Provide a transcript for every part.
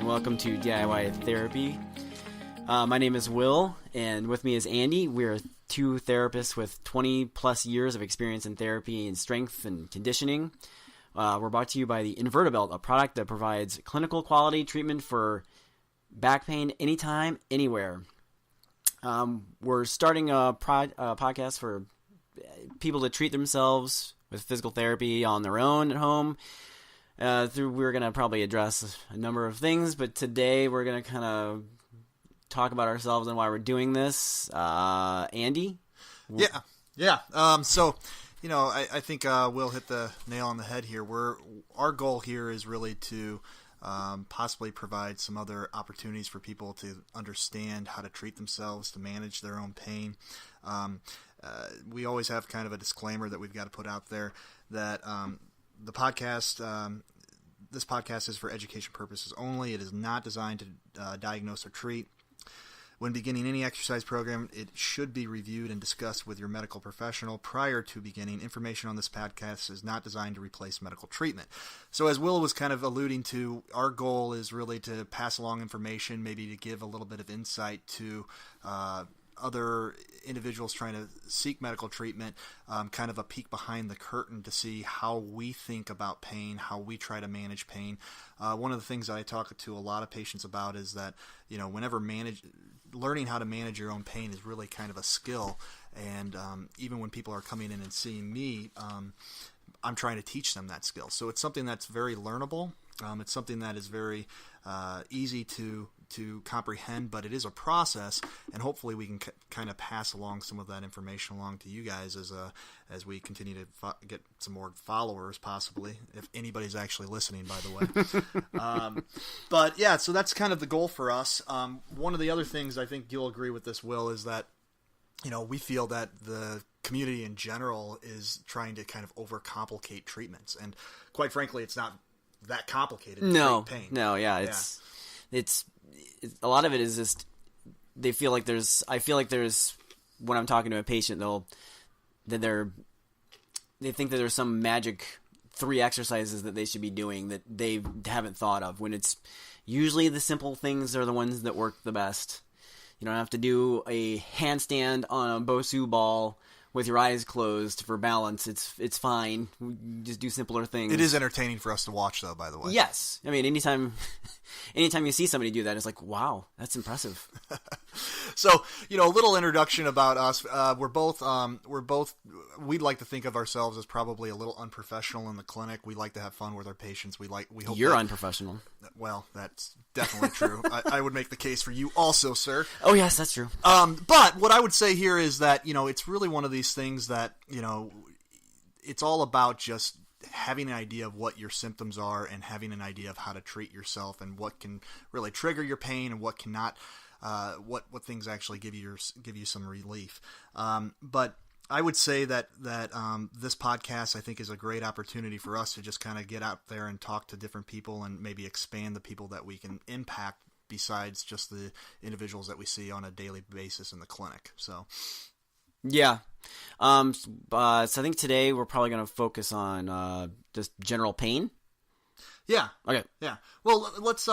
and welcome to DIY Therapy. My name is Will, and with me is Andy. We're two therapists with 20 plus years of experience in therapy and strength and conditioning. We're brought to you by the InvertiBelt, a product that provides clinical quality treatment for back pain anytime, anywhere. We're starting a podcast for people to treat themselves with physical therapy on their own at home. We're going to probably address a number of things, but today we're going to kind of talk about ourselves and why we're doing this. Andy? Yeah. So, I think Will hit the nail on the head here. Our goal here is really to possibly provide some other opportunities for people to understand how to treat themselves, to manage their own pain. We always have kind of a disclaimer that we've got to put out there that the podcast, this podcast is for education purposes only. It is not designed to diagnose or treat. When beginning any exercise program, it should be reviewed and discussed with your medical professional prior to beginning. Information on this podcast is not designed to replace medical treatment. So as Will was kind of alluding to, our goal is really to pass along information, maybe to give a little bit of insight to other individuals trying to seek medical treatment, kind of a peek behind the curtain to see how we think about pain, how we try to manage pain. One of the things that I talk to a lot of patients about is that, learning how to manage your own pain is really kind of a skill. And even when people are coming in and seeing me, I'm trying to teach them that skill. So it's something that's very learnable. It's something that is very easy to comprehend, but it is a process, and hopefully we can kind of pass along some of that information along to you guys as we continue to get some more followers, possibly, if anybody's actually listening, by the way. But yeah, so that's kind of the goal for us. One of the other things, I think you'll agree with this, Will, is that we feel that the community in general is trying to kind of overcomplicate treatments, and quite frankly, it's not that complicated to treat pain. It's a lot of it is just I feel like there's when I'm talking to a patient, they think that there's some magic 3 exercises that they should be doing that they haven't thought of, when it's usually the simple things are the ones that work the best. You don't have to do a handstand on a Bosu ball with your eyes closed for balance. It's fine. We just do simpler things. It is entertaining for us to watch, though, by the way. Yes. I mean, anytime you see somebody do that, it's like, wow, that's impressive. So, a little introduction about us. We'd like to think of ourselves as probably a little unprofessional in the clinic. We like to have fun with our patients. We hope you're unprofessional. Well, that's definitely true. I would make the case for you also, sir. Oh, yes, that's true. But what I would say here is that, it's really one of these things that, it's all about just having an idea of what your symptoms are and having an idea of how to treat yourself and what can really trigger your pain and what cannot, what things actually give you some relief. But I would say that this podcast, I think, is a great opportunity for us to just kind of get out there and talk to different people and maybe expand the people that we can impact besides just the individuals that we see on a daily basis in the clinic. So, yeah. So I think today we're probably going to focus on just general pain. Yeah. Okay. Yeah. Well, let's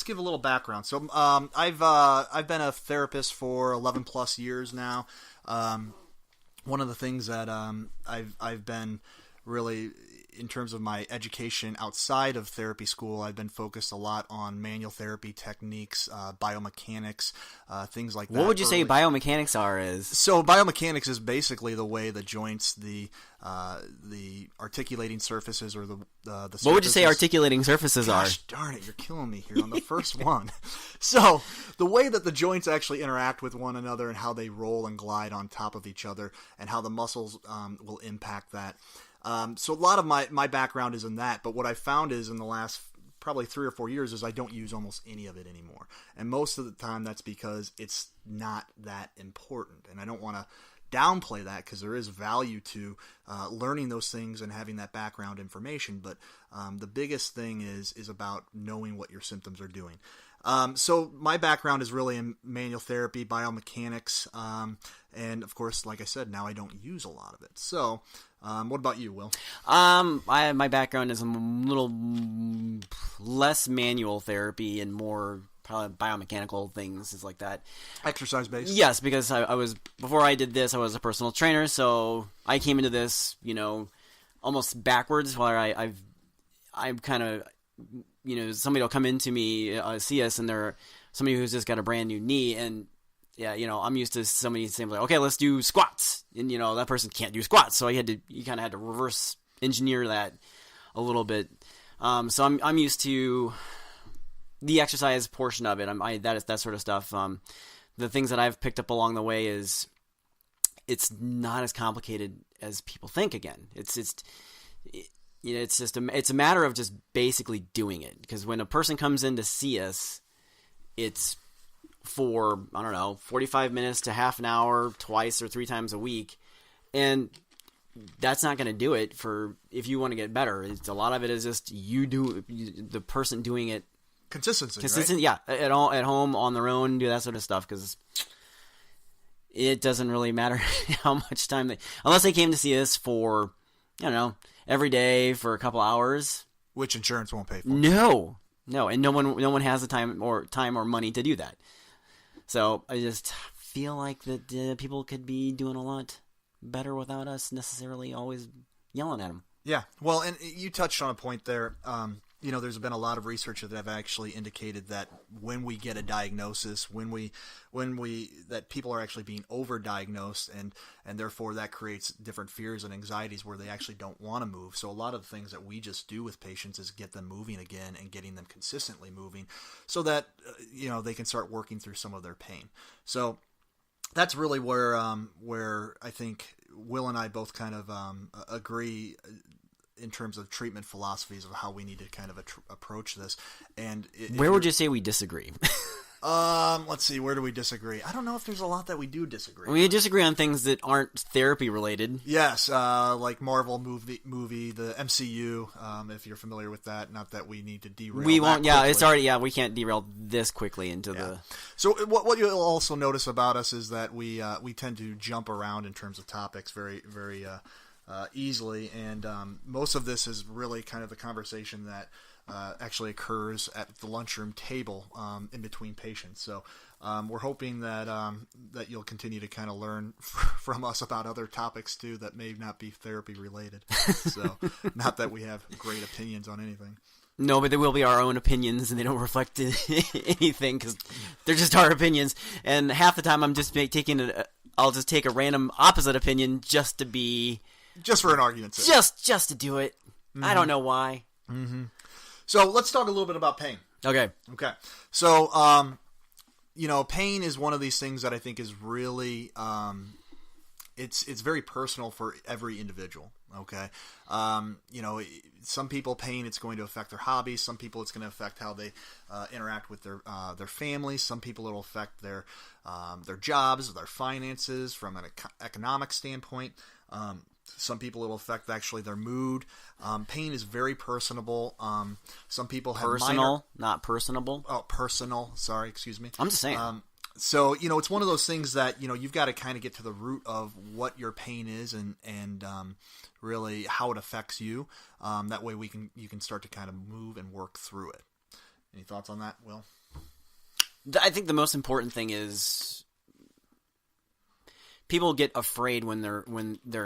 give a little background. So, I've been a therapist for 11 plus years now. One of the things that I've been really, in terms of my education outside of therapy school, I've been focused a lot on manual therapy techniques, biomechanics, things like that. What would you say biomechanics are? So biomechanics is basically the way the joints, the articulating surfaces, or the surfaces. What would you say articulating surfaces are? Gosh darn it, you're killing me here on the first one. So the way that the joints actually interact with one another and how they roll and glide on top of each other and how the muscles will impact that. So a lot of my background is in that, but what I found is in the last probably 3 or 4 years is I don't use almost any of it anymore. And most of the time that's because it's not that important. And I don't want to downplay that, because there is value to learning those things and having that background information. But the biggest thing is about knowing what your symptoms are doing. So my background is really in manual therapy, biomechanics, and of course, like I said, now I don't use a lot of it. So, what about you, Will? My background is a little less manual therapy and more probably biomechanical things, is like that. Exercise based? Yes, because I was, before I did this, I was a personal trainer, so I came into this, almost backwards, where I'm kind of, somebody will come into me, see us, and they're somebody who's just got a brand new knee, and yeah, I'm used to somebody saying like, okay, let's do squats, and that person can't do squats, so you kind of had to reverse engineer that a little bit. So I'm used to the exercise portion of it. That sort of stuff. The things that I've picked up along the way is it's not as complicated as people think. Again, it's a matter of just basically doing it. Because when a person comes in to see us, it's for 45 minutes to half an hour, twice or 3 times a week, and that's not going to do it for if you want to get better. A lot of it is just the person doing it. Consistency, right? Yeah. At home, on their own, do that sort of stuff, because it doesn't really matter how much time unless they came to see us for, every day for a couple hours. Which insurance won't pay for. No, and no one has the time or money to do that. So I just feel like that people could be doing a lot better without us necessarily always yelling at them. Yeah, well, and you touched on a point there. There's been a lot of research that have actually indicated that when we get a diagnosis, that people are actually being overdiagnosed, and therefore that creates different fears and anxieties where they actually don't want to move. So a lot of the things that we just do with patients is get them moving again and getting them consistently moving, so that they can start working through some of their pain. So that's really where I think Will and I both kind of agree in terms of treatment philosophies of how we need to kind of approach this. And where would you say we disagree? Let's see, where do we disagree? I don't know if there's a lot that we do disagree. We disagree on things that aren't therapy related. Yes, like Marvel movie, the MCU. If you're familiar with that, not that we need to derail. We won't. Yeah, quickly. It's already. Yeah, we can't derail this quickly into the. So what you'll also notice about us is that we tend to jump around in terms of topics very very. Easily, and most of this is really kind of the conversation that actually occurs at the lunchroom table in between patients. So we're hoping that you'll continue to kind of learn from us about other topics too that may not be therapy related. So not that we have great opinions on anything. No, but they will be our own opinions, and they don't reflect anything because they're just our opinions. And half the time, I'm just I'll just take a random opposite opinion just to be. Just for an argument's sake. Just to do it. Mm-hmm. I don't know why. Mm-hmm. So let's talk a little bit about pain. Okay. So, pain is one of these things that I think is really, it's very personal for every individual. Okay. Some people pain, it's going to affect their hobbies. Some people it's going to affect how they interact with their families. Some people it'll affect their jobs, their finances from an economic standpoint. Some people it'll affect actually their mood. Pain is very personable. Some people have personal, not personable. Oh, personal. Sorry, excuse me. I'm just saying. So it's one of those things that you've got to kind of get to the root of what your pain is and really how it affects you. That way you can start to kind of move and work through it. Any thoughts on that, Will? I think the most important thing is people get afraid when they're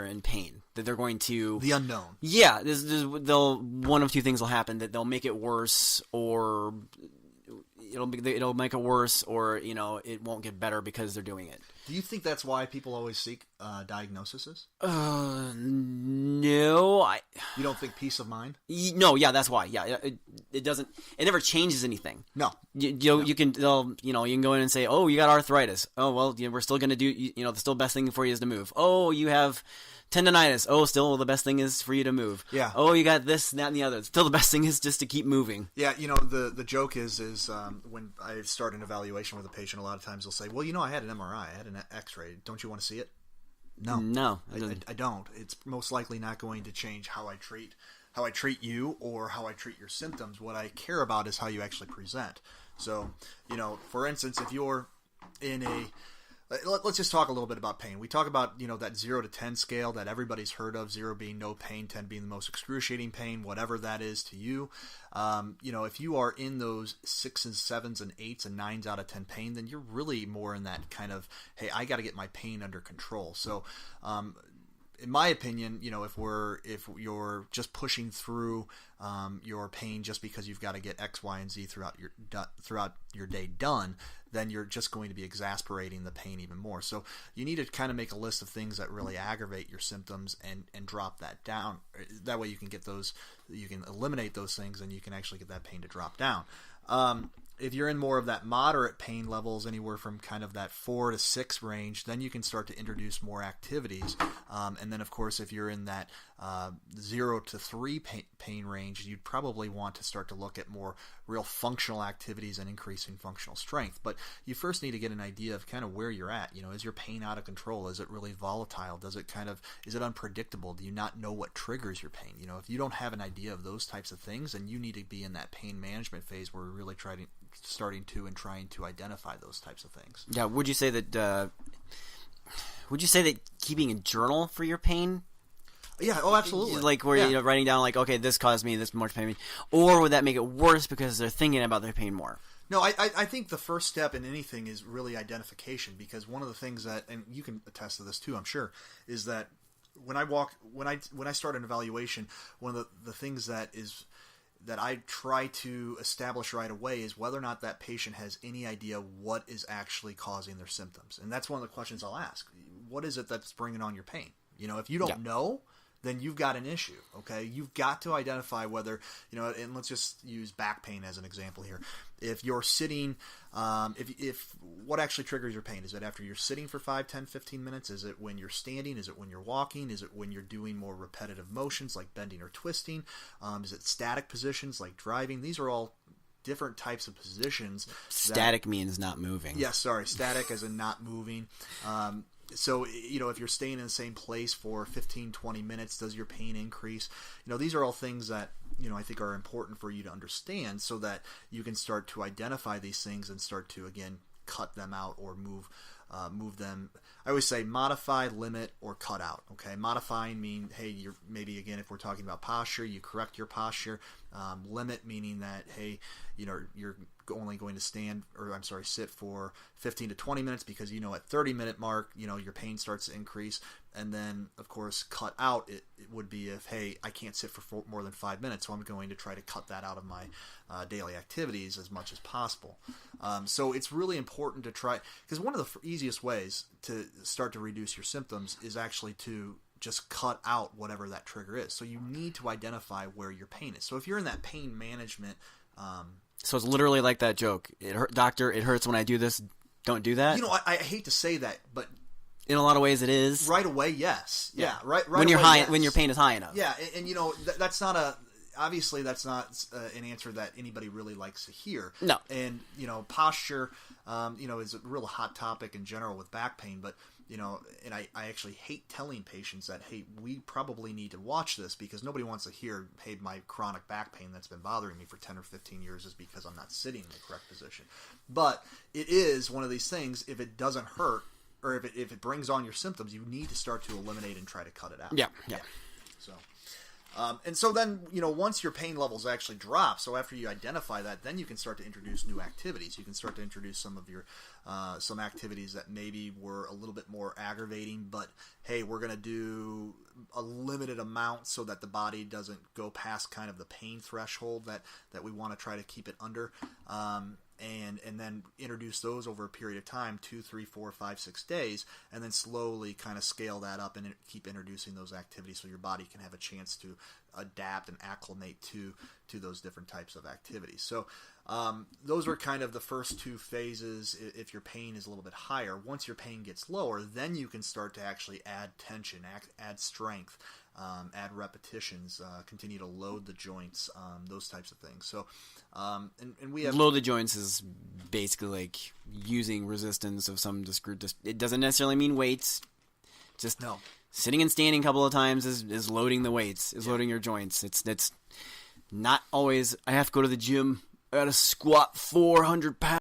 in pain, that they're going to the unknown. Yeah, one of two things will happen: that they'll make it worse, or it'll make it worse, or it won't get better because they're doing it. Do you think that's why people always seek diagnoses? No. You don't think peace of mind? No, yeah, that's why. Yeah, it doesn't. It never changes anything. No. You can go in and say, oh, you got arthritis. Oh, well, we're still going to do. The still best thing for you is to move. Oh, you have tendonitis. Oh, still the best thing is for you to move. Yeah. Oh, you got this, that, and the other. Still the best thing is just to keep moving. Yeah, the joke is when I start an evaluation with a patient, a lot of times they'll say, well, I had an MRI, I had an X-ray. Don't you want to see it? No, I don't. It's most likely not going to change how I treat you or how I treat your symptoms. What I care about is how you actually present. So, for instance, if you're in let's just talk a little bit about pain. We talk about, that 0 to 10 scale that everybody's heard of, 0 being no pain, 10 being the most excruciating pain, whatever that is to you. If you are in those 6s, 7s, and 8s and 9s out of 10 pain, then you're really more in that kind of, hey, I got to get my pain under control. So, in my opinion, if you're just pushing through your pain just because you've got to get X, Y, and Z throughout your day done, then you're just going to be exasperating the pain even more. So you need to kind of make a list of things that really aggravate your symptoms and drop that down. That way you can eliminate those things and you can actually get that pain to drop down. If you're in more of that moderate pain levels, anywhere from kind of that 4 to 6 range, then you can start to introduce more activities. And then, of course, if you're in that 0 to 3 pain range, you'd probably want to start to look at more real functional activities and increasing functional strength. But you first need to get an idea of kind of where you're at. Is your pain out of control? Is it really volatile? Is it unpredictable? Do you not know what triggers your pain? If you don't have an idea of those types of things, then you need to be in that pain management phase where we're really starting to identify those types of things. Yeah, would you say that keeping a journal for your pain? Yeah, oh, absolutely. Like where you're writing down like, okay, this caused me this much pain, or would that make it worse because they're thinking about their pain more? No, I think the first step in anything is really identification, because one of the things that, and you can attest to this too, I'm sure, is that when I start an evaluation, one of the things that I try to establish right away is whether or not that patient has any idea what is actually causing their symptoms. And that's one of the questions I'll ask. What is it that's bringing on your pain? If you don't know, then you've got an issue, okay? You've got to identify whether, and let's just use back pain as an example here. If you're sitting, if what actually triggers your pain? Is it after you're sitting for 5, 10, 15 minutes? Is it when you're standing? Is it when you're walking? Is it when you're doing more repetitive motions like bending or twisting? Is it static positions like driving? These are all different types of positions. Static means not moving. Yeah, sorry. Static as in not moving. So, if you're staying in the same place for 15, 20 minutes, does your pain increase? These are all things that, I think are important for you to understand so that you can start to identify these things and start to, again, cut them out or move them. I always say modify, limit, or cut out. Okay, modifying mean, hey, you're maybe, again, if we're talking about posture, you correct your posture. Limit meaning that, hey, you're only going to sit for 15 to 20 minutes because at 30-minute mark, your pain starts to increase. And then, of course, cut out, it would be if, hey, I can't sit for more than 5 minutes, so I'm going to try to cut that out of my daily activities as much as possible. So it's really important to try, because one of the easiest ways to start to reduce your symptoms is actually to just cut out whatever that trigger is. So you need to identify where your pain is. So if you're in that pain management... so it's literally like that joke. Doctor, it hurts when I do this. Don't do that. I hate to say that, but... in a lot of ways it is. Right away, yes. Yeah, right when you're away, high, yes. When your pain is high enough. Yeah, and that's not obviously that's not an answer that anybody really likes to hear. No. And, posture, is a real hot topic in general with back pain, but, and I actually hate telling patients that, hey, we probably need to watch this because nobody wants to hear, hey, my chronic back pain that's been bothering me for 10 or 15 years is because I'm not sitting in the correct position. But it is one of these things, if it doesn't hurt, or if it brings on your symptoms, you need to start to eliminate and try to cut it out. Yeah. So, and so then, once your pain levels actually drop, so after you identify that, then you can start to introduce new activities. You can start to introduce some of your, some activities that maybe were a little bit more aggravating, but hey, we're going to do a limited amount so that the body doesn't go past kind of the pain threshold that we want to try to keep it under. And then introduce those over a period of time, 2, 3, 4, 5, 6 days, and then slowly kind of scale that up and keep introducing those activities so your body can have a chance to adapt and acclimate to those different types of activities. So those are kind of the first 2 phases if your pain is a little bit higher. Once your pain gets lower, then you can start to actually add tension, add strength, add repetitions, continue to load the joints, those types of things. So, and we have... Load the joints is basically like using resistance of some discrete... It doesn't necessarily mean weights Just No. sitting and standing a couple of times is loading the weights, is loading your joints. It's not always, I have to go to the gym, I got to squat 400 pounds.